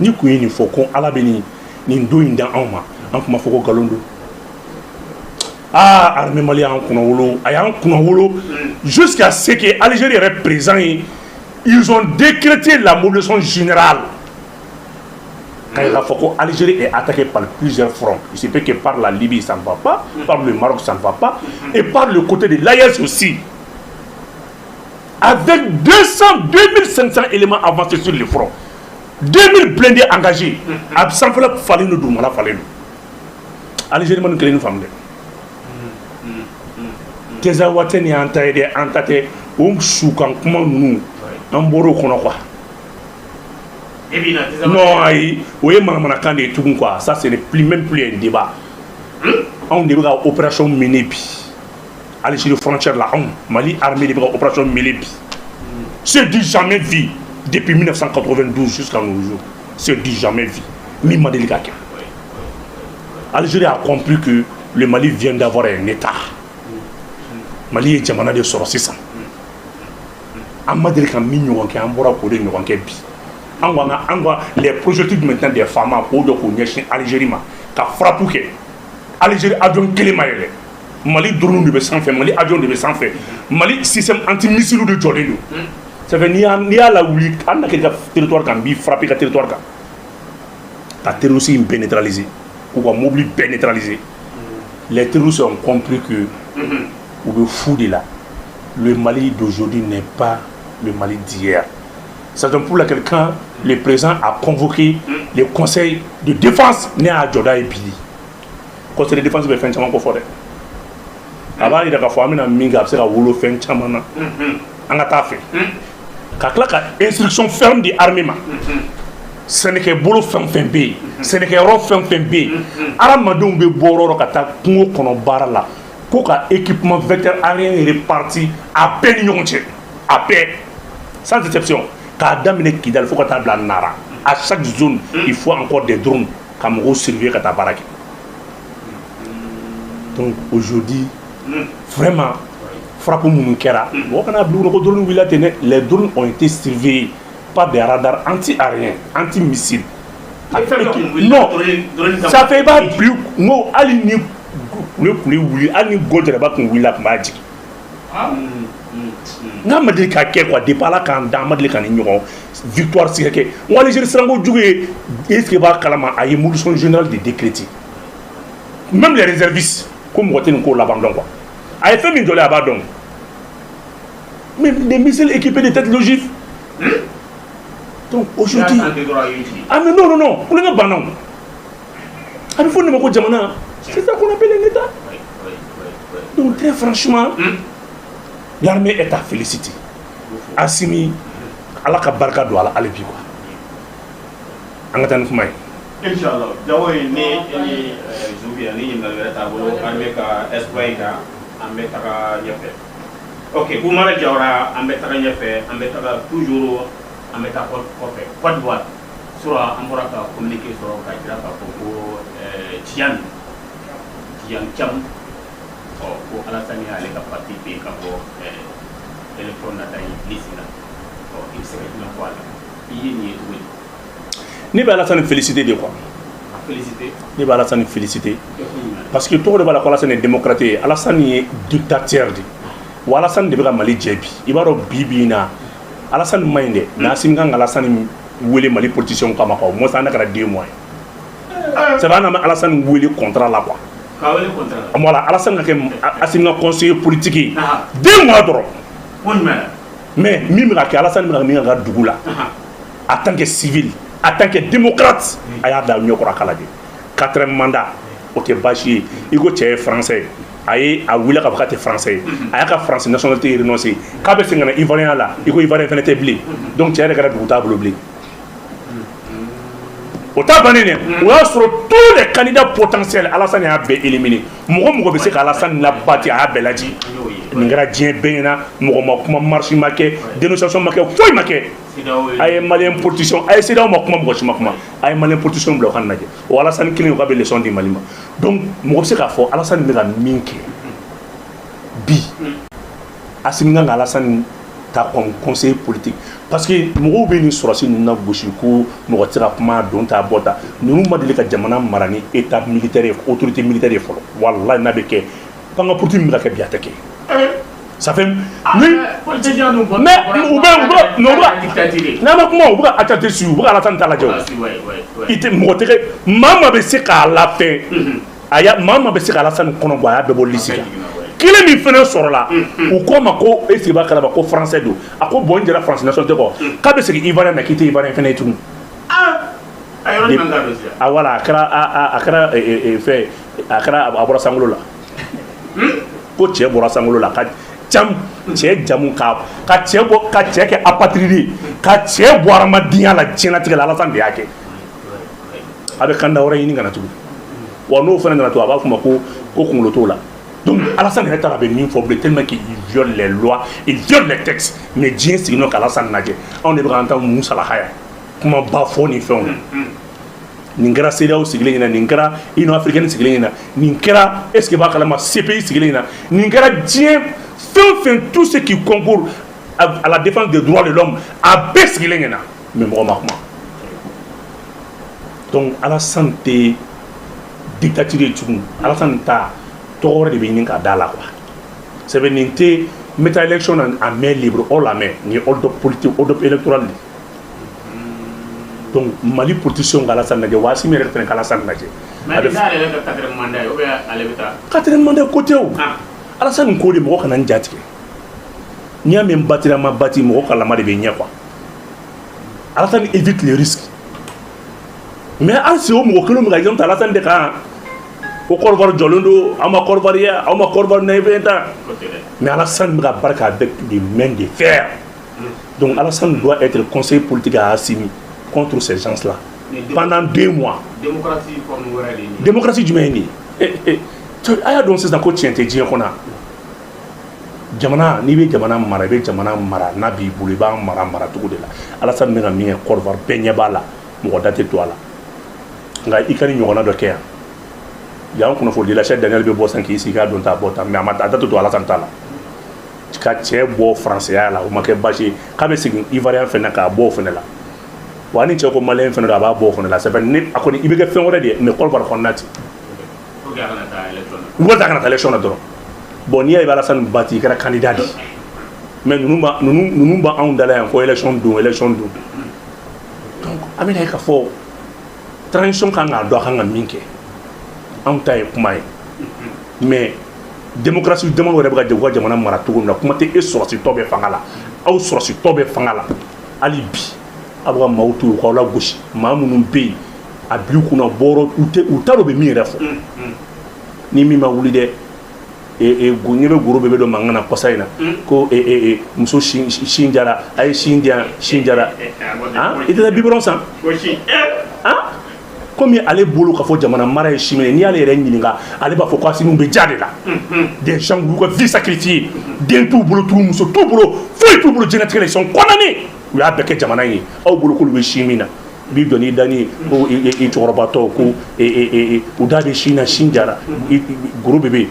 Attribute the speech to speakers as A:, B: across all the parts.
A: ni kun ye nin fɔ ko ala bɛ nin don in da anw ma an kuma fɔ ko nkalon don armée Mali y'an kunna wolo a y'an kunna wolo jusqu'à ce que Algérie yɛrɛ président ye ils ont décrété la mobilisation générale quand il a fait que l'Algérie est attaquée par plusieurs fronts. Il se peut que par la Libye ça ne va pas, par le Maroc ça ne va pas, et par le côté de l'AES aussi. Avec 2500 éléments avancés sur le front, 2000 blindés engagés, sans faire fallait nous doumer, fallait nous. Algérie m'a nous femme. Teza wateni antaide antate soukan comment nous en boro kono quoi. Non, oui, tout quoi. Ça, ce n'est même plus un débat. On débat opération Ménébi. Algérie frontière là, Mali armée de opération Ménébi. C'est du jamais vu depuis 1992 jusqu'à nos jours. C'est du jamais vu. Mima délicat. Algérie a compris que le Mali vient d'avoir un État. Mali est jamana de sorciers. Amadou Kamigno qui a un bras pour les Norankebi. Les projectiles maintenant des femmes pour Algérie qui a frappé Algérie avion Kélémaïle Mali drone de sans fait Mali avion de sans fait Mali système anti-missile de Jolene ça veut dire qu'il y a la oui on a quelques territoires qui ont frappé le territoire qui a terroristes bien neutralisé ou un mobile bien neutralisé les terroristes ont compris que ou le fou de là le Mali d'aujourd'hui n'est pas le Mali d'hier. C'est pour laquelle quand le président a convoqué le conseil de défense né à Djoda et Bili. Le conseil de défense va faire un champ pour faire. Avant, il y a des fois, il y a des gens qui ont fait un champ. On a fait. Quand il y a instruction ferme de l'armée, ce n'est que bolo fin B, ce n'est que ro fin B. Aramadou be boro kata kungo kono bara la. Pour que l'équipement vecteur aérien réparti à peine à paix, sans exception. Quand il faut que tu aies Nara. À chaque zone, il faut encore des drones comme vous surveiller ta baraque. Donc aujourd'hui, vraiment, frappe Mounkera. Les drones ont été surveillés par des radars anti-aériens, anti-missiles. Non, ça fait pas plus. Non, aligné. N'a pas dit qu'il y a des palais quand victoire c'est que on les gens sont joués est-ce que va calmer à une mobilisation générale de décréter même les réservistes comme on était encore l'abandon quoi a fait une dollar abandon mais des missiles équipés de têtes logiques donc aujourd'hui ah mais non on est pas non il faut ne pas dire c'est ça qu'on appelle un État donc très franchement l'armée est à féliciter. Assimi, Allah ka barka do ala alibi quoi. Angatan fumay.
B: Inshallah. Jawo ni Zubia ni ngalera tabolo armée ka espoir ka ambe taka yefe. OK, pour mara jawra ambe taka yefe, ambe taka toujours ambe ta côté. Côte d'Ivoire. Sura ambora ka communiquer sur ka dira ka ko Tian Cham ko Alassane ale ka participer ka ko élection na tay lisina il serait une fois il
A: ni ba Alassane féliciter de quoi
B: féliciter
A: ni ba Alassane féliciter parce que tout le bala ko Alassane est démocrate Alassane est dictateur di wa Alassane de ba Mali jebi ibaro bibina Alassane mainde na simga Alassane wele Mali politicien kama ko mo sa na kala 2 mois c'est va na Alassane wele contrat là quoi voilà, Alassane a signé un conseiller politique 2 mois d'or. Mais Mimra qui Alassane Mimra Dougoula, en tant que civil, en tant que démocrate, il y a des 4 mandats, au Tébachi, il y a français, il y a des français, il y a des français nationalité renoncée. Quand il y a des Ivoiriens là, il y a des Ivoiriens qui blé. Donc il y a des blé. Au Tabanene, on a sur tous les candidats potentiels, Alassane a bien éliminé. Moi, je sais qu'Alassane l'a battu à Beladji. Ngradien Bena, moi, marché maquet, dénonciation maquet, fouille maquet. Aïe, malien politician, aïe, c'est là où moi, aïe, malien politician bloquant. Ou Alassane qui n'a pas les leçons du Malima. Donc, moi, je sais qu'à Alassane n'a minke. Bi. Asimina Alassane ta comme conseiller politique parce que mɔgɔw bɛ nin sɔrɔsi ninnu na gosi ko mɔgɔ tɛ se ka kuma don ta bɔ ta ninnu ma deli ka jamana mara ni état militaire ye autorité militaire ye fɔlɔ walahi n'a bɛ kɛ k'an ka politique min bɛ ka kɛ bi a tɛ kɛ ça fait ni mais u bɛ n'a ma kuma u bɛ ka attaquer su u bɛ ka Alassane ta lajɛ o i tɛ mɔgɔ tɛ maa ma bɛ se k'a lafɛn a y'a maa ma bɛ se k'a Alassane kɔnɔ bɔ a y'a bɛɛ bɔ liste la kelen min fana sɔrɔla u ko ma ko e sigi b'a kalama ko français don a ko bon n jɛra France nation tɛ kɔ k'a bɛ segin Ivoirien na k'i tɛ Ivoirien fana ye tuguni a wala a kɛra fɛn a kɛra a bɔra sankolo la ko cɛ bɔra sankolo la ka cɛ jamu ka cɛ kɛ apatride ka cɛ bɔ hadamadenya la diɲɛlatigɛ la Alassane de y'a kɛ a bɛ kanda wɛrɛ ɲini ka na tugun wa n'o fana nana to a b'a fɔ ma ko kunkolo t'o la donc Alassane yɛrɛ taara a bɛ min fɔ bilen tellement qu'il viole les lois il viole les textes mais diɲɛ sigilen ka Alassane lajɛ anw de bɛ k'an ta mun salahaya kuma ba fɔ ni fɛnw na nin kɛra CEDEAO sigilen ɲɛna nin kɛra Union africaine sigilen ɲɛna nin kɛra est ce que b'a kalama CPI sigilen ɲɛna nin kɛra diɲɛ fɛn fɛn tout ce qui concourt à la défense des droits de l'homme a bɛɛ sigilen ɲɛna mais mɔgɔ ma kuma donc Alassane tɛ dictature ye tugun Alassane ta tɔgɔ wɛrɛ de bɛ ɲini ka d'a la quoi sɛbɛn nin tɛ meta élection en main libre hors la main ni hold up politique hold up électoral de donc Mali politicien ka Alassane lajɛ waasi min yɛrɛ fana ka Alassane lajɛ
B: mais ale yɛrɛ ka 4e mandat ou bien ale bɛ taa
A: 4e mandat côté o Alassane ko de mɔgɔ kana n jatigɛ n'i y'a mɛn batira ma bati mɔgɔ kalama de bɛ ɲɛ quoi Alassane évite les risques mais hali si o mɔgɔ kelen bɛ ka exemple ta Alassane de kan o Côte d'Ivoire jɔlen don aw ma Côte d'Ivoire ye aw ma Côte d'Ivoire na fɛn ta mais Alassane bɛ ka barika avec des mains de fer donc Alassane doit être conseiller politique à Assimi contre ces gens-là pendant 2 mois. Démocratie jumɛn ye nin a y'a dɔn sisan ko tiɲɛ tɛ diɲɛ kɔnɔ jamana n'i bɛ jamana mara i bɛ jamana mara n'a b'i bolo i b'a mara cogo de la Alassane bɛ ka min kɛ Côte d'Ivoire bɛɛ ɲɛ b'a la mɔgɔ da tɛ to a la nka i ka nin ɲɔgɔnna dɔ kɛ yan yan kunnafonidila Cheikh Daniel bɛ bɔ san k'i sigi k'a dɔn t'a bɔ tan mais a da tɛ to Alassane ta la ka cɛ bɔ faransɛya la o ma kɛ baasi ye k'a bɛ segin Ivoirien fana k'a bɔ o fana la wa ni cɛ ko Malien fana don a b'a bɔ o fana la c'est vrai ni a kɔni i bɛ kɛ fɛn wɛrɛ de ye mais Côte d'Ivoire kɔnɔna ten u bɛ taa kana taa élection na dɔrɔn bon n'i y'a ye Alassane bati i kɛra candidat de mais ninnu b'anw dala yan ko élection don donc a bɛna ye k'a fɔ transition kan k'a dɔn a kan ka min kɛ anw ta ye kuma ye mais démocratie dama wɛrɛ bɛ ka u ka jamana mara cogo min na kuma tɛ e sɔrɔsitɔ bɛ fanga la aw sɔrɔsitɔ bɛ fanga la hali bi a bɛ ka maaw to yen u k'aw lagosi maa minnu bɛ yen a bil'u kunna bɔrɔ u t'a dɔn u bɛ min yɛrɛ fɔ ni min ma wuli dɛ ɲɛ bɛ goro bɛɛ bɛ dɔn mankan na kɔsa in na ko muso sin jara a ye sin di yan sin jara i tɛ taa biberon san komi ale bolo k'a fɔ jamana mara ye si minɛ n'i y'ale yɛrɛ ɲininka ale b'a fɔ ko Assimi bɛ ja de la des gens b'u ka vie sacrifier den t'u bolo tugu muso t'u bolo foyi t'u bolo diɲɛlatigɛ la ils sont condamnés u y'a bɛɛ kɛ jamana in ye aw bolo k'olu bɛ si min na i b'i jɔ n'i da ni ko i cɛkɔrɔbatɔ ko u da bɛ sin na sin jara goro bɛ yen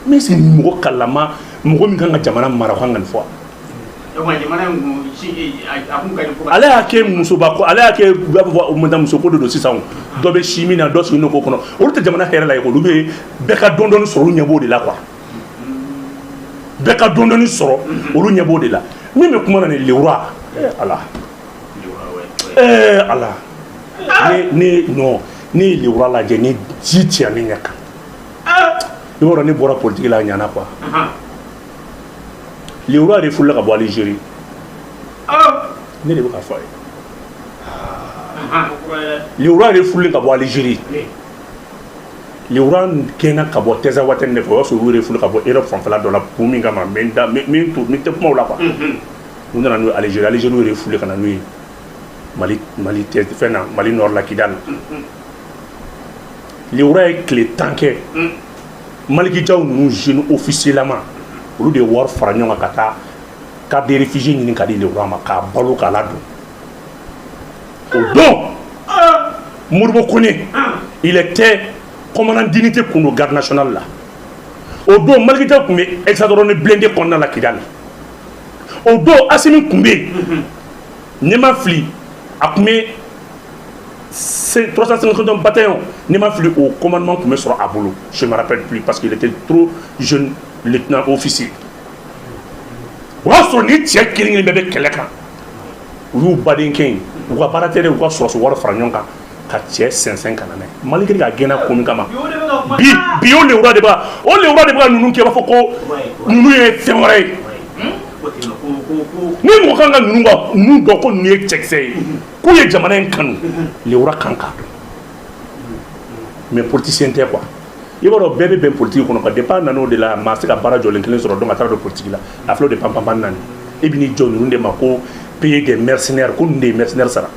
A: mais c'est mɔgɔ kalama mɔgɔ min kan ka jamana mara o kan ka nin fɔ ale y'a kɛ musoba ko ale y'a kɛ u b'a fɔ muso ko de don sisan dɔ bɛ si min na dɔ sigilen ko kɔnɔ olu tɛ jamana hɛrɛ la ye olu bɛ bɛɛ ka dɔɔni sɔrɔ olu ɲɛ b'o de la quoi bɛɛ ka dɔɔni sɔrɔ olu ɲɛ b'o de la min bɛ kuma na ni le roi ala ala non ne ye le roi lajɛ ni ji cɛya ne ɲɛ kan i b'a dɔn ne bɔra politique la a ɲana quoi le roi de furula ka bɔ Algérie ne de bɛ k'a fɔ a ye le roi de furulen ka bɔ Algérie le roi kɛnna ka bɔ Teza Waten de fɛ o y'a sɔrɔ u yɛrɛ furula ka bɔ Europe fanfɛla dɔ la kun min kama n tɛ kuma o la quoi u nana n'o ye Algérie u yɛrɛ furulen ka na n'o ye Mali fɛn na Mali nord la Kidal le roi ye tile 10 kɛ Malikijaw ninnu jeunes officiellement olu de ye wari fara ɲɔgɔn kan ka taa carte de réfugié ɲini ka di le roi ma k'a balo k'a ladon o don Modibo Kone il était commandant d'unité kun don garde nationale la o don Malikijaw tun bɛ hexadrone blindé kɔnɔna la Kidal au dos Assimi Koumbe Nema Fli a c'est 350 bataillons Nema Fli au commandement Koumbe sur Abolo, je ne me rappelle plus parce qu'il était trop jeune lieutenant officier. Wasoni tia killing bébé keleka ou badinkin ou baratere ou sur war franyonka ka tia 500 kanane malgré ga gena komi kama bio le roi de ba o le roi de ba nunu ke ba foko nunu e femore ni mo kanga nunu do ko nunu e checksey ku ye jamana en kanu le roi kanka mais politicien te quoi il va y avoir des politiques qui ne dépend pas de la masse de barrage de l'inclinaison sur le don à travers de politique là la fleur de pampampanan et bien John nous demandons payer des mercenaires comme des mercenaires ça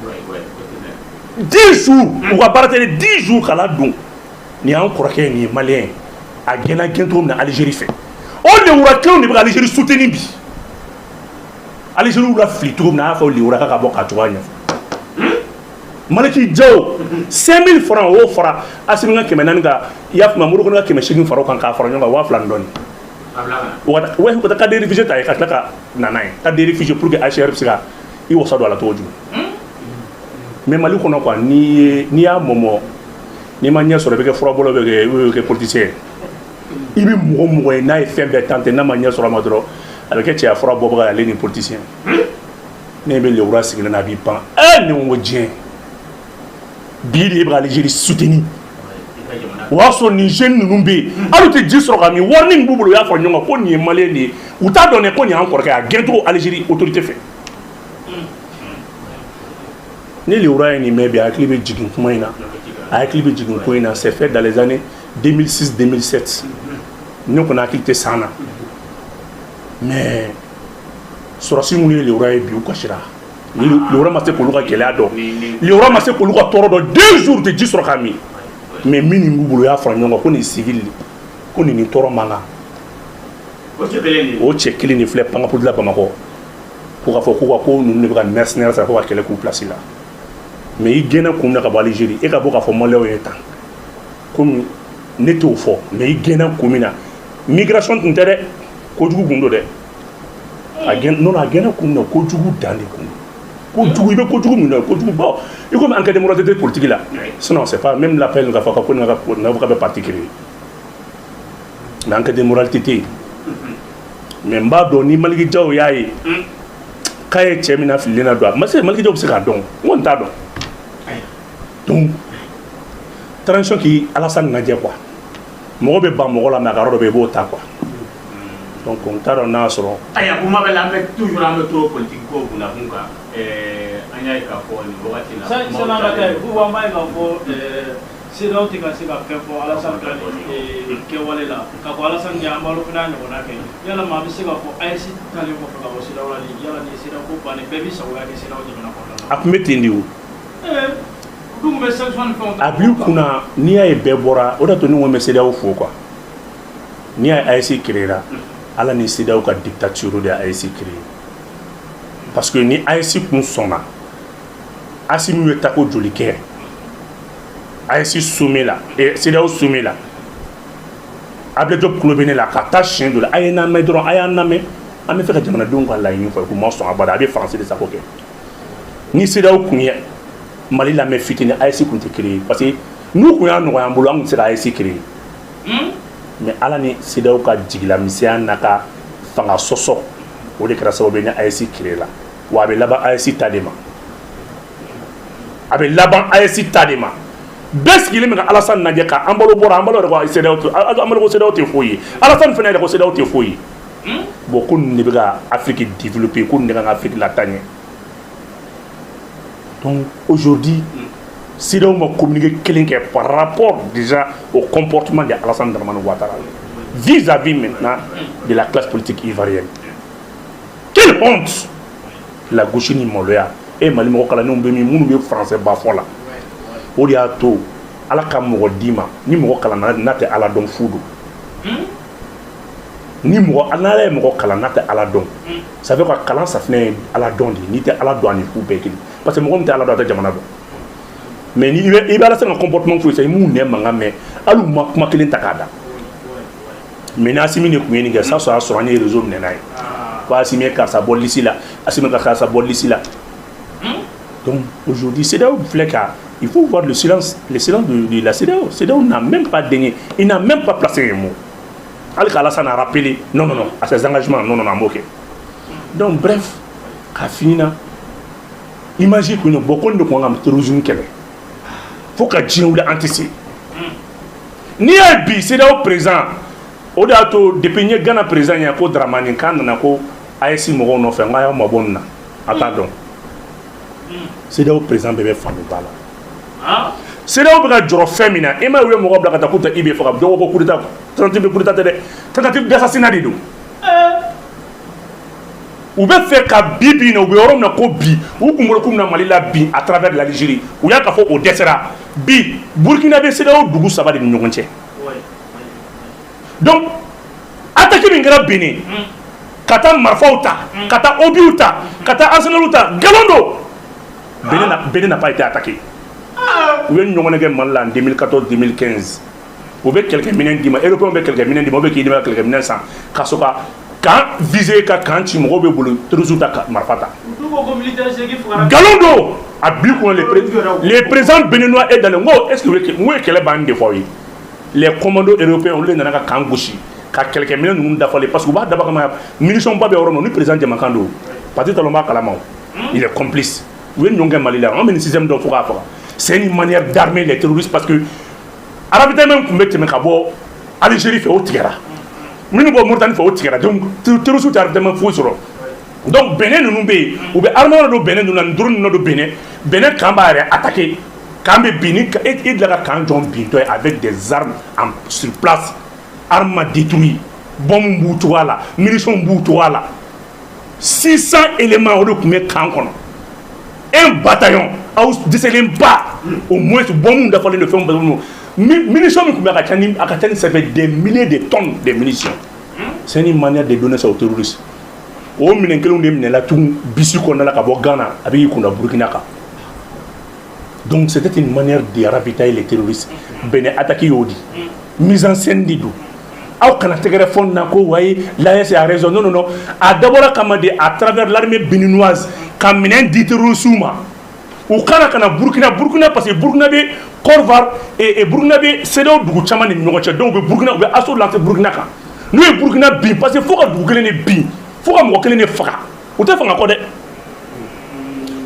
A: 10 jours on va parler 10 jours à la don ni encore qu'un ni malien à gagner gentleman na Algérie fait on le huracan de Algérie soutenir bi Algérie ou la flito na fa le huracan ka boka toanya Malaki Djao 5000 francs au franc Assimi Kemenanga yaf mamuru ko keme shigin faro kan ka faro nyanga wa flandon wata we ko ta des réfugiés ta ka ka nanay ta des réfugiés pour que HR psika i wosa do la toju mais mali ko no quoi ni ya momo ni manya so be ke foro bolo be ke politicien ibi mo na e fembe tante na manya so ramadro avec que tu as foro bobo ga les politiciens ne be le wura sigina na bi pan ni mo dien Bili Ibra Algérie soutenu. Waso ni jeune numbe. Alors tu dis sur ami warning boubou ya fa nyonga ko ni malien ni. Ou ta donné ko ni encore ka gento Algérie autorité fait. Ni le ura ni mebi a clivé jigin kumaina. A clivé jigin kumaina c'est fait dans les années 2006-2007. Nous on a quitté sana. Mais sur la simule le ura bi ou kashira. Le roi master pour le gars le roi master pour le gars toro 2 jours de 10 sur Kami mais minimum boulot ya franyo ko ni civil ko ni toro manga o checkeli ni flip panga pour de la Bamako pour faire ko nous ne pas mercenaires ça pour quel coup place là mais il gagne comme na ka Algérie et ka boka fo molé o eta comme neto au fort mais il gagne comme na migration intérêt ko jugu gundo de again non again comme na ko jugu dande ko il veut que bon il comme en cas de moralité politique là sinon c'est pas même l'appel nous va faire qu'on n'a pas particulier mais en cas de moralité même pas donner malgré Dieu yaye quand tu es mina filina doit mais c'est malgré Dieu c'est donc on t'a donc transition qui Alassane Nadia quoi mo be ba mo la ma garo be bo ta quoi donc on t'a dans nasro
B: aya pour ma la mettre toujours à mettre politique ko kuna hunga anya ka fo ni wati na
C: ça na ka vous va mai ka fo c'est là tu ka se ka fo Alassane ka ke wale la ka ko Alassane ya ambalo fina ni ona ke yala ma bi se ka fo IC tali ko ka o se la wala ni yala ni se da ko ba ni bebi sa wala ni se da o ni na ko
A: akmeti ndiu
C: dum be section fo
A: abiu kuna ni ay bebora o da to ni wo meseda o fo quoi ni ay IC créera ala ni seda ka dictature de AIC créé parce que ni AIC kun sona Assimi we tako jolike AIC soumet là et seda soumet là Abdel Diop Kulobene la ka ta chien de la ayena me dron ayana me ame fait que jamana don ko la yin fo ko mo so abada be français de ça ko ni seda kunye Mali la me fitini AIC kun te créé parce que nous kun ya no ya mbolo an sera AIC créé mais ala ni sidaw ka jigila misya naka fanga soso o de kra sababu ni AIC créé la wa be laba AIC tadema abe laban AIC tadema beski le mega Alassane Nadia ka ambalo bora ambalo ko sidaw to ambalo ko sidaw te foyi Alassane fene ko sidaw te foyi bo kun ni bega Afrique développée kun ni Afrique latane donc aujourd'hui sidaw ma communiquer quelqu'un par rapport déjà au comportement de Alassane Dramane Ouattara vis-à-vis maintenant de la classe politique ivoirienne. Quelle honte! La gauche ni moloya et Mali mo kala no be mi munu be français ba fola o dia to ala kam mo dima ni mo kala na te ala don fudu ni mo ala mo kala na te ala don ça veut quoi kala ça fne ala don ni te ala don ni fu be kili parce que mo ko te ala don ta jamana do mais il va laisser un comportement que c'est mou ne manga mais alu ma kelin takada mais na Assimi ne kuyeni ga ça soit sur les réseaux nenai ko Assimi karisa bɔ lisi la Assimi karisa bɔ lisi la. Donc aujourd'hui CEDEAO il faut voir le silence de la CEDEAO. CEDEAO n'a même pas daigné, il n'a même pas placé les mots. Alassane a rappelé non à ses engagements non ok. Donc bref, à finir imagine que nous beaucoup de gens terrorisme kele. Faut que Dieu ou anticipe. Ni a bi CEDEAO présent au dato depuis ni Ghana présent ya ko Dramani kan na ko ASC mo no fe ngaya mo bonna. Attendons. CEDEAO présent bébé famille bala. CEDEAO bega joro femina e ma we mo bla kata kuta ibe fa do ko kuta tentative kuta tentative d'assassinat de do. Ou bien faire ka bibi no we orom na ko bi ou kumoro kum na Mali la bi à travers l'Algérie ou ya ka fo au dessera bi Burkina be CEDEAO dugu saba de ñogonche. Donc attaquer mingra Bénin kata marfauta kata obiuta kata arsenaluta galondo Bénin n'a pas été attaqué. Vous avez une mal en 2014-2015. Vous avez quelques minutes d'ima, Européens ont quelques minutes d'ima, vous avez quelques minutes sans. Kasoka, quand visez quand tu m'as voulu, résultat marfata. Galondo a bu les présents béninois et dans le mot. Est-ce que vous voulez qu'elle est bande de fois? Les commandos européens ont l'un à Kangouchi, car quelques minutes nous d'affaler parce que vous avez d'abord munitions pas de Oromo, nous présent de Makando. Parti Taloma Kalamao, il est complice. Vous avez une Malila, on met une sixième de Foura. C'est une manière d'armer les terroristes parce que Arabie même pour mettre Mekabo, Algérie fait autre guerre. Minubo Mauritanie fait autre guerre. Donc terroristes arabes font sur. Donc Bénin nous bé ou bien armée de Bénin nous n'en drone de Bénin. Bénin Kamba a attaqué. Kambe Bénin et de la Kanjon Binto avec des armes sur place, armes détruites, bombes boutouala, munitions boutouala. 600 éléments au mais Kankon. Un bataillon a décelé pas au moins ce bon monde a fallu le faire munitions qui ça fait des milliers de tonnes de munitions. C'est une manière de donner ça aux terroristes. Au milieu que l'on est là tout bisu qu'on a là à Ghana avec qu'on a Burkina. Donc c'était une manière de ravitailler les terroristes. Bénin attaqué Yodi. Mise en scène d'Idou. Au Canada, l'AS a raison. Non. A d'abord commandé à travers l'armée béninoise, comme un dit Roussouma. Au Canada, Burkina, parce que Burkina, Corvar et Burkina, c'est là où Chaman est Nogacha. Donc Burkina, on assaut lancer Burkina. Nous, Burkina, bin, parce qu'il faut que vous gagnez bin. Faut que vous gagnez fara. Vous avez fait un code.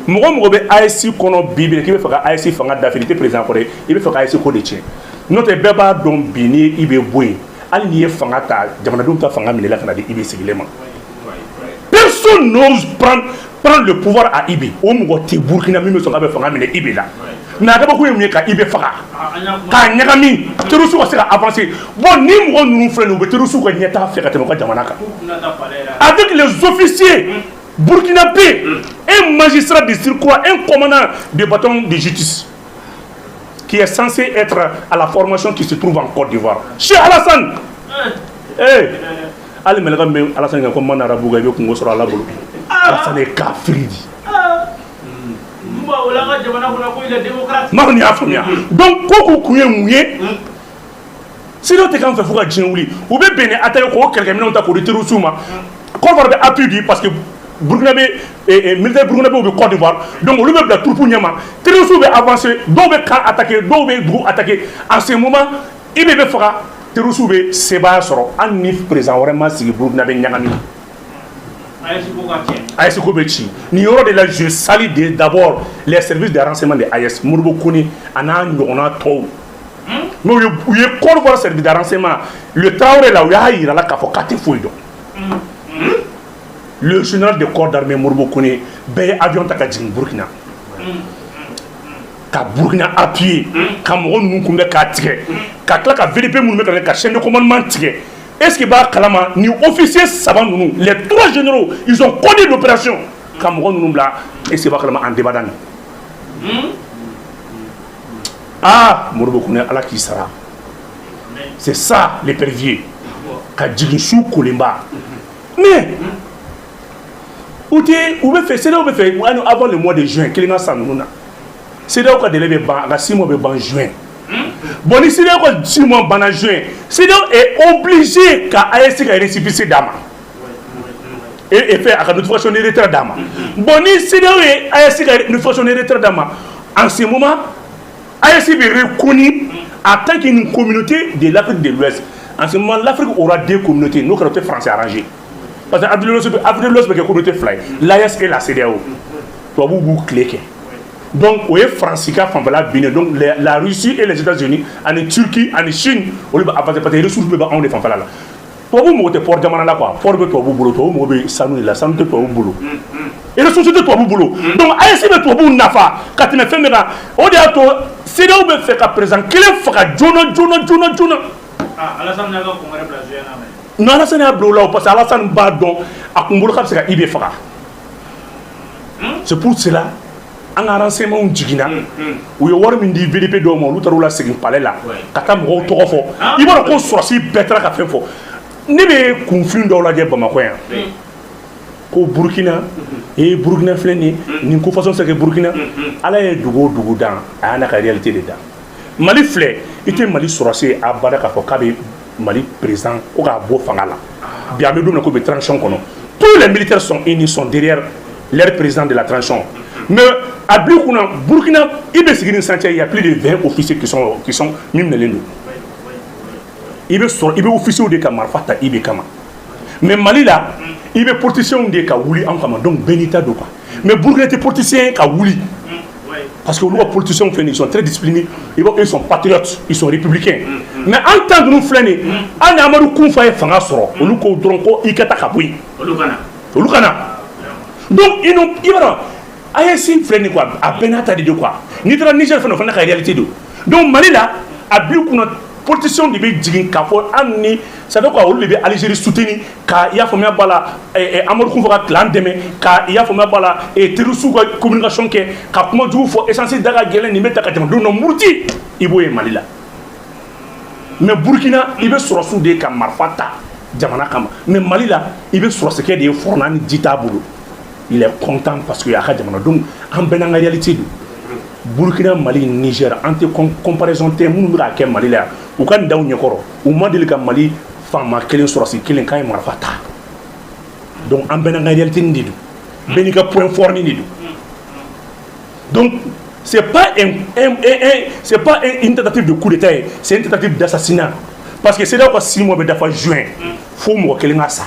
A: Moi, ASC kono bibi qui veut faire ASC fanga d'affinité présent pour il veut faire ASC code tien. Notre beba don bini ibe boy. Ali ni fanga ta jamana dum ta fanga minela kana de ibe sigilema. Personne n'ose prendre le pouvoir à ibe. O mo te Burkina mi so ka fanga minela ibe la. Na da ba ko yemi ka ibe fanga. Ka nyagami terusu ko sera avancer. Bon ni mo nous frère no be terusu ko nyata fe ka te mo jamana ka. Avec les officiers burkinabé, un magistrat de surcroît, un commandant de bâton de justice qui est censé être à la formation qui se trouve en Côte d'Ivoire. Chez Alassane. Allez, mais Alassane est un commandant arabe qui est sur la boule. Alassane est kafridi. Donc, Koko Kouye Mouye, si l'on te fait fouga djinouli, ou bien Bénin attaque quelqu'un qui n'a pas de terrorisme, qu'on va appuyer parce que Burkinabé et militaire Burkinabé ou Côte d'Ivoire, donc on lui met la troupe Nyama, terroristes vont avancer, donc on va attaquer, donc on va attaquer. En ce moment, il va faire terroristes vont se battre, en nif présent vraiment si Burkinabé Nyangami. AS Kobechi. N'y aura de la je salue d'abord les services de renseignement de AS. Mourbo Koni, on a trop. Mais il y a encore service de renseignement. Le Traoré là où il y a la Kafokate Fouido. Le général de corps d'armée Mourbo Koni, ben avion Takadjin Burkina. Ka Burkina appuyé, Cameroun nous koumbe ka tiré, ka klaka VDP nous met ka chaîne de commandement tiré. Est-ce que bah Kalama ni officiers savants nous les trois généraux ils ont connu l'opération Cameroun nous là et c'est pas Kalama en débat d'année. Ah Mourbo Koni ala qui sera. C'est ça les perviers. Ka Djigissou Kolimba. Mais où veut faire c'est là où veut faire avant le mois de juin qu'il y a ça nous c'est là où on délève ban 6 mois de juin. Bon ici là où 6 mois ban juin c'est là est obligé qu'à ASC a récépissé d'ama et fait à la notification de retrait d'âme. Bon, ni CEDEAO et AES a notification de retrait d'âme. En ce moment, AES est reconnu en tant qu'une communauté de l'Afrique de l'Ouest. En ce moment, l'Afrique aura deux communautés, nos communautés françaises arrangées. Parce que l'Afrique de l'Ouest est une communauté fly. L'AES et la CEDEAO. Vous cliquez. Donc, vous avez France, donc la Russie et les États-Unis, en Turquie, en Chine, on va avancer parce que les ressources on les fait là. Pour vous, vous êtes pour demander là quoi. Pour vous, vous boulot, vous avez sanou la santé pour vous boulot. Et les sociétés pour vous boulot. Donc, AES pour vous nafa. Quand tu me fais maintenant, on dit à toi, c'est là où vous faites à présent. Quel est le Jono.
C: Ah, Alassane n'a pas congrès plagié là.
A: Non, Alassane a bloqué là parce que Alassane bat donc à Kumbolo c'est qu'à Ibé Fara. C'est pour cela. En renseignement jigina où il y a une VDP de mon l'autre là c'est une palais là quand on voit trop fort il va qu'on soit si bête là qu'à faire fort ni be conflit dans la guerre Bamako ko Burkina et Burkina fleni ni ko façon c'est que Burkina ala est dugo dans à la réalité dedans Mali flé était Mali sorcier à Baraka pour Kabe Mali présent au Gabo Fangala bien me donne ko be tranchant kono tous les militaires sont unis sont derrière leur président de la tranchant. Mais à Burkina, il y a plus de 20 officiers qui sont même dans l'Indo. Il y a officiers de Kamarfata, il y a mais Mali là, il y a politiciens de Kaouli en Kama, donc Benita Doka. Mais Burkina est politicien Kaouli. Parce que les politiciens ils sont très disciplinés, ils sont patriotes, ils sont républicains. Mais en tant que nous flânons, on a Amadou Kounfa et Fangasoro, on nous condronco, il y a Takaboui. Donc, ils vont. AES freine quoi à Benata de quoi ni tra Niger fait la réalité de donc Mali là a bu pour notre politiciens de Beijing Kapo Anni ça veut quoi on le Algérie soutenir car il y a formé bala et Amadou Kounfa clan demain car il y a formé bala et Terusu communication que car comment du faut essentiel daga gelen ni metaka donc no murti iboye Mali là mais Burkina il veut sur sous des Kamarfata jamana kama mais Mali là il veut sur ce qui est des fornani ditabulu. Il est content parce qu'il y a un donc en réalité Burkina Mali Niger en comparaison de Mali là ou quand dans Nyokoro ou Mandel Mali femme kelen sorasi kelen kay marfata donc en réalité ndidu benika point fort ndidu donc c'est pas une tentative de coup d'état c'est une tentative d'assassinat parce que c'est là que 6 mois de juin faut moi kelen ça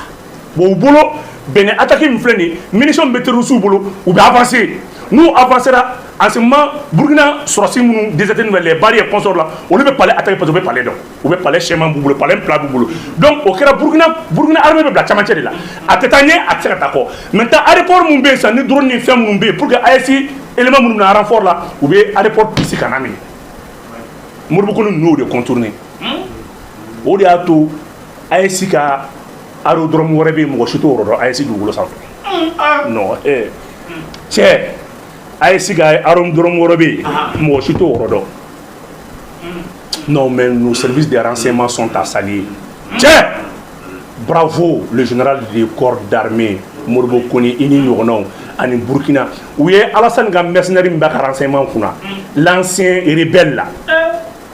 A: bon boulot ben attaquer une flène munition mettre sous boulot ou bien avancer nous avancera en ce moment Burkina sur nous déserter les barrières consorts là on ne peut pas attaquer parce qu'on peut parler donc on peut parler schéma boulot parler plat boulot donc au cas Burkina armée de la chamantier là à tétanier à tirer d'accord maintenant aéroport Mumbai ça ne drone ni ferme Mumbai pour que AES élément nous na renfort là ou bien aéroport ici kanami beaucoup nous de contourner au dia to AES ka aérodrome warabe mo chito ro AES du bolo sanfé non che AES ga aérodrome warabe mo chito ro non mais nos services de renseignement sont à saluer che bravo le général du corps d'armée Morbo Koni ini non en Burkina où est Alassane ga mercenaire mbaka renseignement kuna l'ancien rebelle là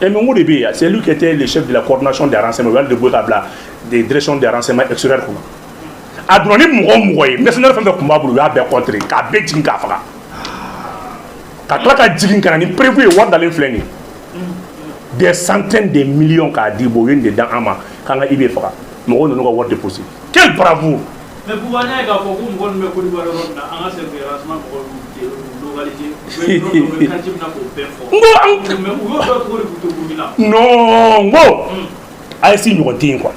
A: et mon début c'est lui qui était le chef de la coordination des renseignements de Botabla des directions des renseignements extérieurs kuma adroni moy mercenaire fa ko mabulu ya be contre ka betin ka faka ka klaka jigin kana ni prévu war dans l'inflation des centaines de millions ka dibo yende dans ama kanga ibe faka mo no ko war déposer quel bravo
C: mais pour voir ga ko ko ngol me ko di waro na anga se renseignement ko localité
A: non AES ɲɔgɔn tɛ yen quoi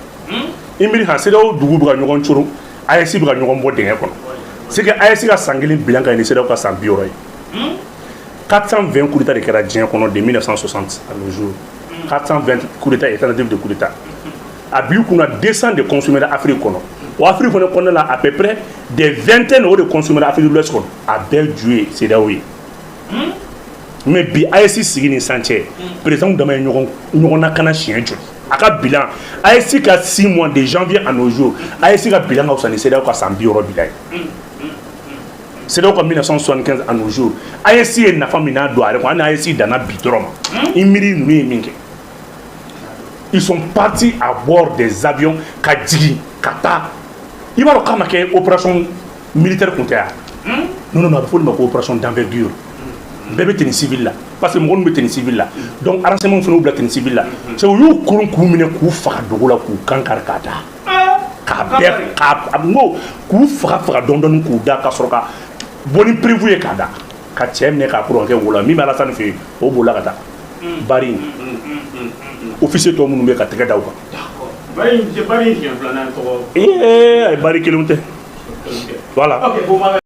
A: i miiri kan CEDEAO dugu bɛ ka ɲɔgɔn coro AES bɛ ka ɲɔgɔn bɔ dingɛ kɔnɔ c'est que AES ka san kelen bilan ka ɲi ni CEDEAO ka san 60 ye 420 coup d'état de kɛra diɲɛ kɔnɔ de 1960 à nos jours 420 coup d'état et tentative de coup d'état a bi kunna 200 de consommateurs Afrique kɔnɔ o Afrique fana kɔnɔna la à peu près des vingtaines de consommateurs Afrique de l'Ouest kɔnɔ a bɛɛ ju ye CEDEAO ye mais bi AES sigi ni san cɛ président dama ye ɲɔgɔn nakana siɲɛ joli a ka bilan AES ka 6 mois de janvier à nos jours AES ka bilan ka fisa ni CEDEAO ka san 60 bilan ye CEDEAO ka 1975 à nos jours AES ye nafa min n'a don a yɛrɛ kɔnɔ hali ni AES danna bi dɔrɔn ma i miiri ninnu ye min kɛ ils sont partis à bord des avions ka jigin ka taa il va le faire opération militaire contre non non non, il faut une opération d'envergure. Bébé tennis civil là parce que mon bébé tennis civil là donc arrangement fait au tennis civil là c'est où you courons couminer coup faire doula coup kankar kata ka ngo coup faire don coup da ka soroka boni prévu e kada ka tiemne ka pour que wala mi mala san fait au bola kata bari officier to mun be ka tege daw ka
B: bari je bari je plan na to
A: bari kelunte voilà.
B: OK